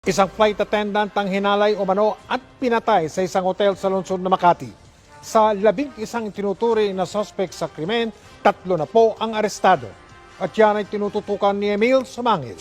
Isang flight attendant ang hinalay umano at pinatay sa isang hotel sa lungsod ng Makati. Sa 11 tinuturi na suspect sa krimen, 3 na po ang arestado. At yan ay tinututukan ni Emil Sumangil.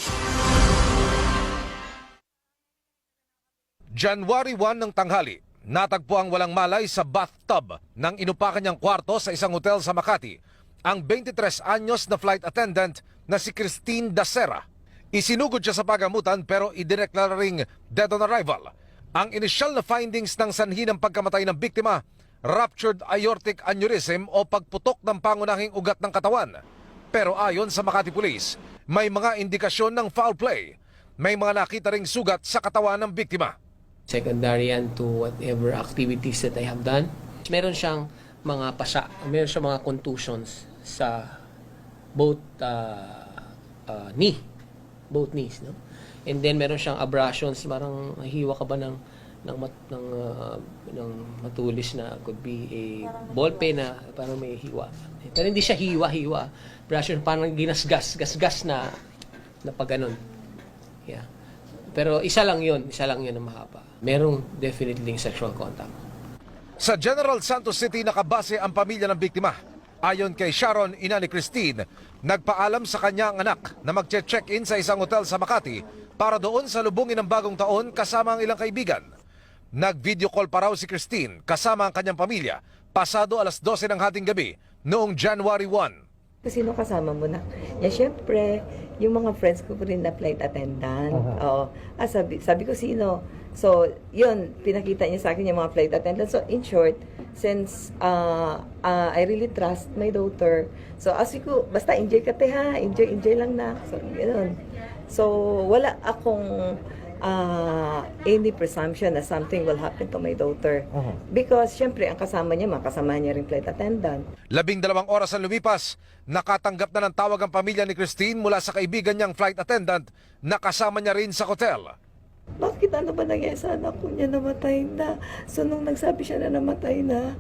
January 1 ng tanghali, natagpo ang walang malay sa bathtub ng inupakan niyang kwarto sa isang hotel sa Makati ang 23 anyos na flight attendant na si Christine Dacera. Isinugod siya sa pagamutan pero idineklara ring dead on arrival. Ang inisyal na findings ng sanhi ng pagkamatay ng biktima, ruptured aortic aneurysm o pagputok ng pangunahing ugat ng katawan. Pero ayon sa Makati Police, may mga indikasyon ng foul play. May mga nakita ring sugat sa katawan ng biktima. Secondary yan to whatever activities that I have done. Meron siyang mga pasa, meron siyang mga contusions sa both both knees, no? And then meron siyang abrasions, parang hiwa ka ba ng matulis na could be a ball pen na parang may hiwa. Pero hindi siya hiwa. Abrasion parang ginasgas na pagganon. Yeah. Pero isa lang yun ang mahaba. Merong definitely sexual contact. Sa General Santos City nakabase ang pamilya ng biktima. Ayon kay Sharon, ina ni Christine, nagpaalam sa kanyang anak na magche-check-in sa isang hotel sa Makati para doon sa lubungin ng bagong taon kasama ang ilang kaibigan. Nag-video call pa raw si Christine kasama ang kanyang pamilya pasado alas 12 ng hating gabi noong January 1. Sino kasama mo na? Syempre, yung mga friends ko rin na flight attendant. Sabi ko sino. So, yun, pinakita niya sa akin yung mga flight attendant. So, in short, since I really trust my daughter, so ko, basta enjoy ka ha, enjoy lang na. So, yun. So, wala akong any presumption na something will happen to my daughter. Because, syempre, ang kasama niya, makasama niya rin flight attendant. 12 oras ang lumipas, nakatanggap na ng tawag ang pamilya ni Christine mula sa kaibigan niyang flight attendant na kasama niya rin sa hotel. Bakit ano ba nangyari sa anak ko niya, namatay na? So nung nagsabi siya na namatay na,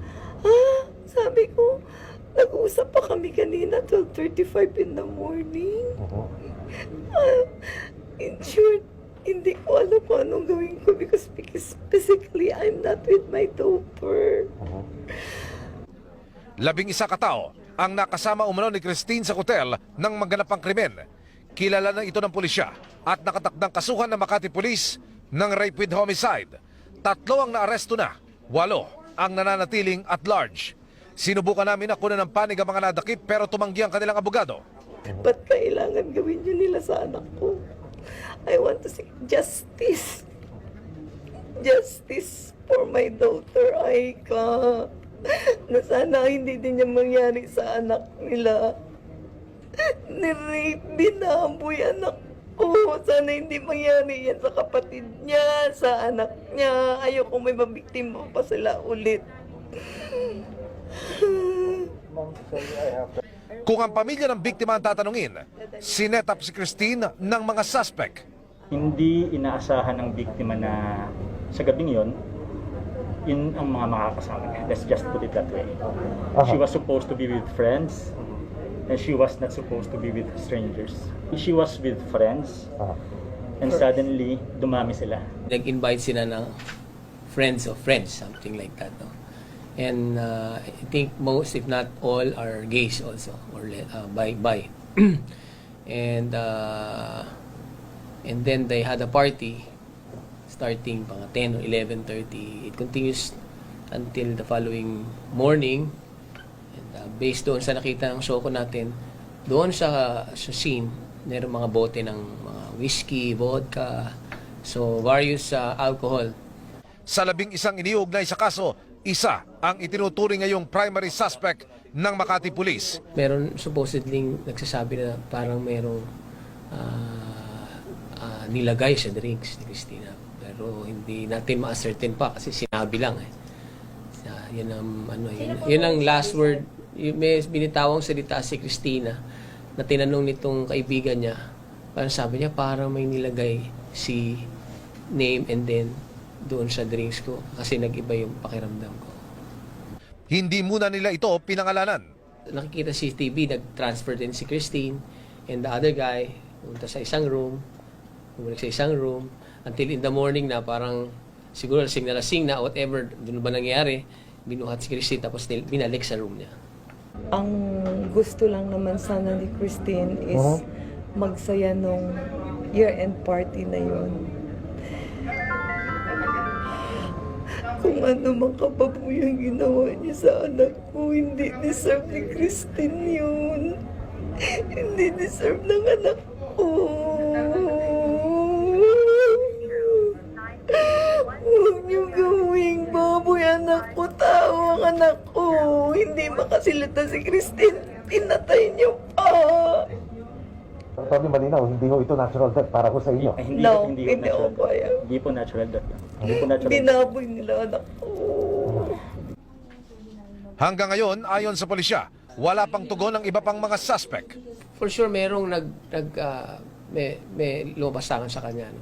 sabi ko, nag-uusap pa kami kanina 12:35 in the morning. In short, hindi ko alam kung anong gawin ko because physically I'm not with my daughter. 11 katao ang nakasama umano ni Christine sa hotel nang maganap ang krimen. Kilala na ito ng pulisya at nakatakdang kasuhan ng Makati Police ng rape with homicide. 3 ang naaresto na, 8 ang nananatiling at large. Sinubukan namin na kunan ng panig ang mga nadakip pero tumanggi ang kanilang abogado. Ba't kailangan gawin yun nila sa anak ko? I want to see justice. Justice for my daughter, Aika. Na sana hindi din niya mangyari sa anak nila. Ni-rape, binaboy anak ko. Sana hindi mangyari yan sa kapatid niya, sa anak niya. Ayoko may mabiktima pa sila ulit. Kung ang pamilya ng biktima ang tatanungin, sinet up si Christine ng mga suspect. Hindi inaasahan ng biktima na sa gabing yun ang mga makakasama niya. Let's just put it that way. She was supposed to be with friends and she was not supposed to be with strangers. She was with friends and suddenly dumami sila. Nag-invite sila ng friends of friends, something like that. No? And I think most, if not all, are gays also, or bi. And then they had a party starting pang 10 or 11:30. It continues until the following morning. And based doon sa nakita ng show ko natin, doon sa scene, meron mga bote ng mga whiskey, vodka, so various alcohol. Sa 11 iniugnay sa kaso, isa ang itinuturing ngayong primary suspect ng Makati Police. Meron supposedly nagsasabi na parang merong nilagay sa drinks ni Christina. Pero hindi natin ma-ascertain pa kasi sinabi lang eh. Yun ang last word. May binitawang salita si Christina na tinanong nitong kaibigan niya. Parang sabi niya parang may nilagay si name and then doon sa drinks ko kasi nag-iba yung pakiramdam ko. Hindi muna nila ito pinangalanan. Nakikita si CCTV, nag-transfer din si Christine and the other guy, pumunta sa isang room, bumalik sa isang room, until in the morning na parang siguro lasing na whatever doon ba nangyari, binuhat si Christine tapos binalik sa room niya. Ang gusto lang naman sana ni Christine is magsaya nung year-end party na yun. Kung ano mang kababuyang ginawa niya sa anak ko, hindi deserve ni Christine yun. Hindi deserve ng anak ko. Huwag niyo gawing baboy anak ko, tao ang anak ko. Hindi makasilata si Christine, pinatay niyo pa. Sabi malinaw, hindi ho ito natural death para ho sa inyo. Ay, No, hindi hindi natural ako kaya. death. Hindi po natural death. Hindi po natural death. Binaboy nila anak ko. Hanggang ngayon, ayon sa pulisya, wala pang tugon ng iba pang mga suspect. For sure merong may lumabastangan sa kanya, no?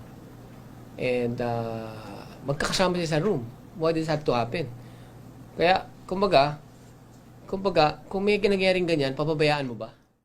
And magkakasama siya sa room. Why did it have to happen? Kaya kumbaga kung may ginagyaring ganyan, papabayaan mo ba?